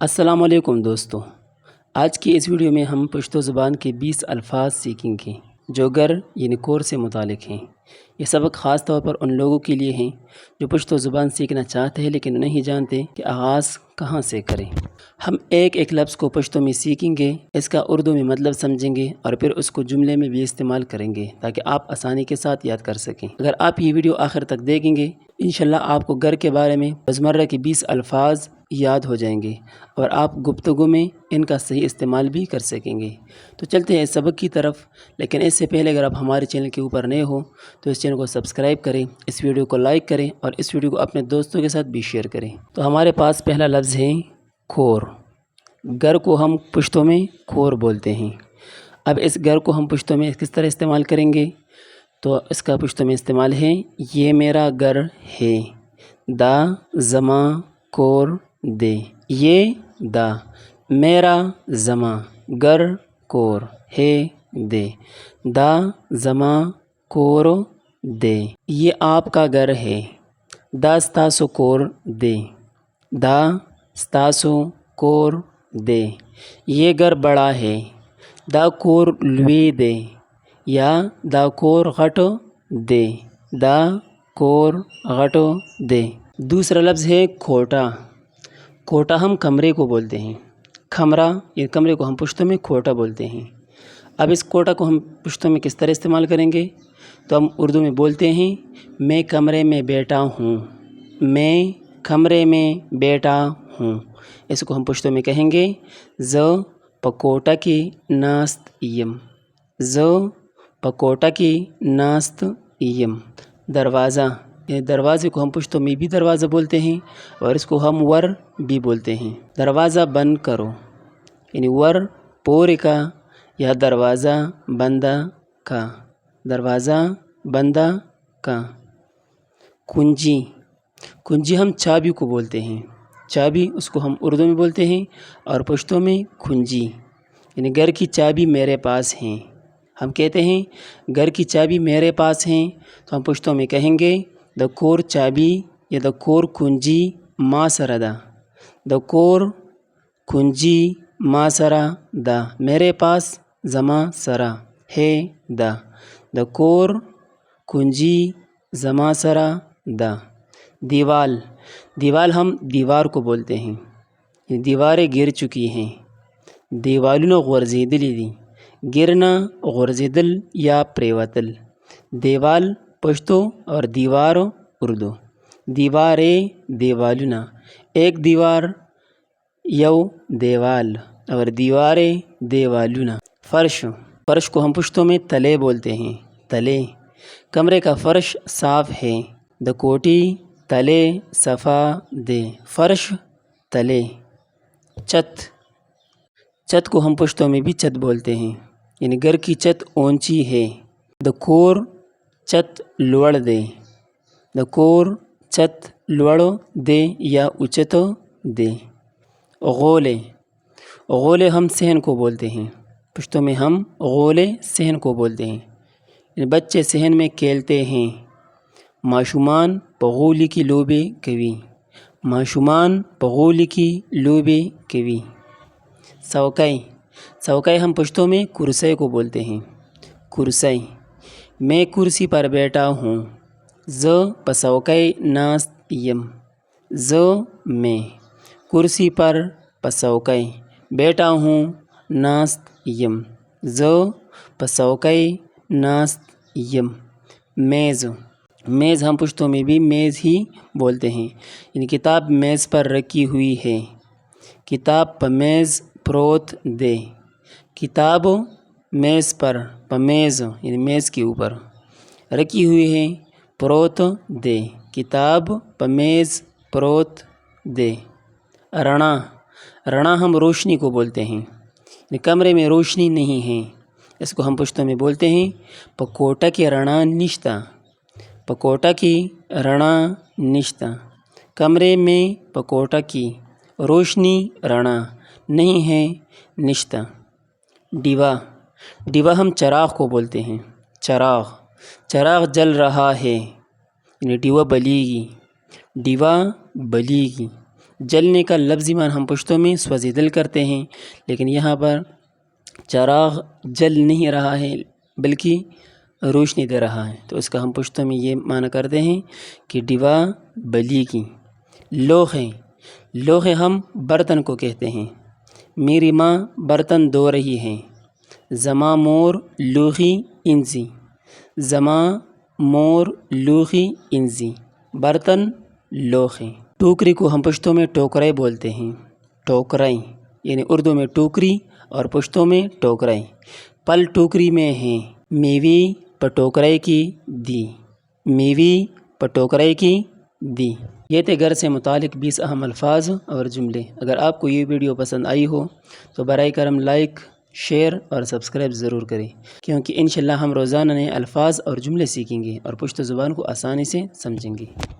السلام علیکم دوستو، آج کی اس ویڈیو میں ہم پشتو زبان کے 20 الفاظ سیکھیں گے جو گر یعنی کور سے متعلق ہیں۔ یہ سبق خاص طور پر ان لوگوں کے لیے ہیں جو پشتو زبان سیکھنا چاہتے ہیں لیکن نہیں جانتے کہ آغاز کہاں سے کریں۔ ہم ایک ایک لفظ کو پشتو میں سیکھیں گے، اس کا اردو میں مطلب سمجھیں گے اور پھر اس کو جملے میں بھی استعمال کریں گے تاکہ آپ آسانی کے ساتھ یاد کر سکیں۔ اگر آپ یہ ویڈیو آخر تک دیکھیں گے انشاءاللہ آپ کو گر کے بارے میں روزمرہ کے 20 الفاظ یاد ہو جائیں گے اور آپ گفتگو میں ان کا صحیح استعمال بھی کر سکیں گے۔ تو چلتے ہیں اس سبق کی طرف، لیکن اس سے پہلے اگر آپ ہمارے چینل کے اوپر نئے ہو تو اس چینل کو سبسکرائب کریں، اس ویڈیو کو لائک کریں اور اس ویڈیو کو اپنے دوستوں کے ساتھ بھی شیئر کریں۔ تو ہمارے پاس پہلا لفظ ہے کور۔ گر کو ہم پشتو میں کور بولتے ہیں۔ اب اس گر کو ہم پشتو میں کس طرح استعمال کریں گے؟ تو اس کا پشتو میں استعمال ہے یہ میرا گر ہے، دا زماں کور دے۔ یہ دا میرا زماں گر کور ہے دے، دا زماں کور دے۔ یہ آپ کا گر ہے، دا ستاسو کور دے، دا ستاسو کور دے۔ یہ گر بڑا ہے، دا کور لوی دے یا دا کور غٹ دے، دا کور غٹ دے۔ دوسرا لفظ ہے کھوٹا۔ کھوٹا ہم کمرے کو بولتے ہیں، کھمرا یہ کمرے کو ہم پشتو میں کھوٹا بولتے ہیں۔ اب اس کھوٹا کو ہم پشتو میں کس طرح استعمال کریں گے؟ تو ہم اردو میں بولتے ہیں میں کمرے میں بیٹھا ہوں، میں کمرے میں بیٹھا ہوں۔ اس کو ہم پشتو میں کہیں گے ز پکوٹا کی ناست یم، ز پکوٹا کی ناست یم۔ دروازہ، دروازے کو ہم پشتو میں بھی دروازہ بولتے ہیں اور اس کو ہم ور بھی بولتے ہیں۔ دروازہ بند کرو یعنی ور پورے کا یا دروازہ بندہ کا، دروازہ بندہ کا۔ کنجی، کنجی ہم چابی کو بولتے ہیں، چابی اس کو ہم اردو میں بولتے ہیں اور پشتو میں کھنجی یعنی گھر کی چابی میرے پاس ہیں۔ ہم کہتے ہیں گھر کی چابی میرے پاس ہیں تو ہم پشتو میں کہیں گے دا کور چابی یا دا کور کنجی ما سرا دا، دا کور کنجی ما سرا دا، میرے پاس زما سرا ہے دا، دا کور کنجی زما سرا دا۔ دیوال، دیوال ہم دیوار کو بولتے ہیں، یہ دیواریں گر چکی ہیں، دیوالونه غورځېدلې دي، گرنا غورځېدل یا پریوتل۔ دیوال پشتو اور دیوار اردو۔ دیواریں دیوالونه، ایک دیوار یو دیوال اور دیواریں دیوالونه۔ فرش، فرش کو ہم پشتو میں تلے بولتے ہیں، تلے۔ کمرے کا فرش صاف ہے، دا کوٹی تلے صفا دے، فرش تلے۔ چھت، چھت کو ہم پشتو میں بھی چھت بولتے ہیں یعنی گھر کی چھت اونچی ہے، دا کور چھت لوڑ دے، دا کور چھت لوڑ دے یا اچت دے۔ غولے، غولے ہم صحن کو بولتے ہیں، پشتو میں ہم غولے صحن کو بولتے ہیں یعنی بچے صحن میں کھیلتے ہیں۔ ماشومان پغولی کی لوبے کوي، ماشومان پغولی کی لوبے کوي۔ څوکۍ، څوکۍ ہم پشتو میں کرسی کو بولتے ہیں، کرسی۔ میں کرسی پر بیٹھا ہوں، ز په څوکۍ ناست یم، ز میں کرسی پر په څوکۍ بیٹھا ہوں ناست یم، ز په څوکۍ ناست یم۔ میز، میز ہم پشتو میں بھی میز ہی بولتے ہیں یعنی کتاب میز پر رکھی ہوئی ہے، کتاب په میز پروت دے، کتاب میز پر په میز یعنی میز کے اوپر رکھی ہوئی ہے، پروت دے، کتاب په میز پروت دے۔ رڼا، رڼا ہم روشنی کو بولتے ہیں یعنی کمرے میں روشنی نہیں ہے، اس کو ہم پشتو میں بولتے ہیں په کوټه کې رڼا نشته، په کوټه کې رڼا نشته، کمرے میں په کوټه کې روشنی رڼا نہیں ہے نشته۔ ڈیوا، ڈیوا ہم چراغ کو بولتے ہیں، چراغ، چراغ جل رہا ہے یعنی ڈیوا بلیگی، ڈیوا بلیگی۔ جلنے کا لفظی معنی ہم پشتوں میں سوزیدل کرتے ہیں، لیکن یہاں پر چراغ جل نہیں رہا ہے بلکہ روشنی دے رہا ہے، تو اس کا ہم پشتوں میں یہ معنی کرتے ہیں کہ ڈیوا بلی کی۔ لوخیں، لوخیں ہم برتن کو کہتے ہیں۔ میری ماں برتن دھو رہی ہیں۔ زما مور لوخی انزی، زما مور لوخی انزی، برتن لوخیں۔ ٹوکری کو ہم پشتوں میں ٹوکرے بولتے ہیں۔ ٹوکریں یعنی اردو میں ٹوکری اور پشتوں میں ٹوکریں۔ پل ٹوکری میں ہیں، میوی پٹوکرے کی دی، میوی پٹوکرے کی دی۔ یہ تھے گھر سے متعلق 20 اہم الفاظ اور جملے۔ اگر آپ کو یہ ویڈیو پسند آئی ہو تو برائے کرم لائک، شیئر اور سبسکرائب ضرور کریں، کیونکہ انشاءاللہ ہم روزانہ نئے الفاظ اور جملے سیکھیں گے اور پشتو زبان کو آسانی سے سمجھیں گے۔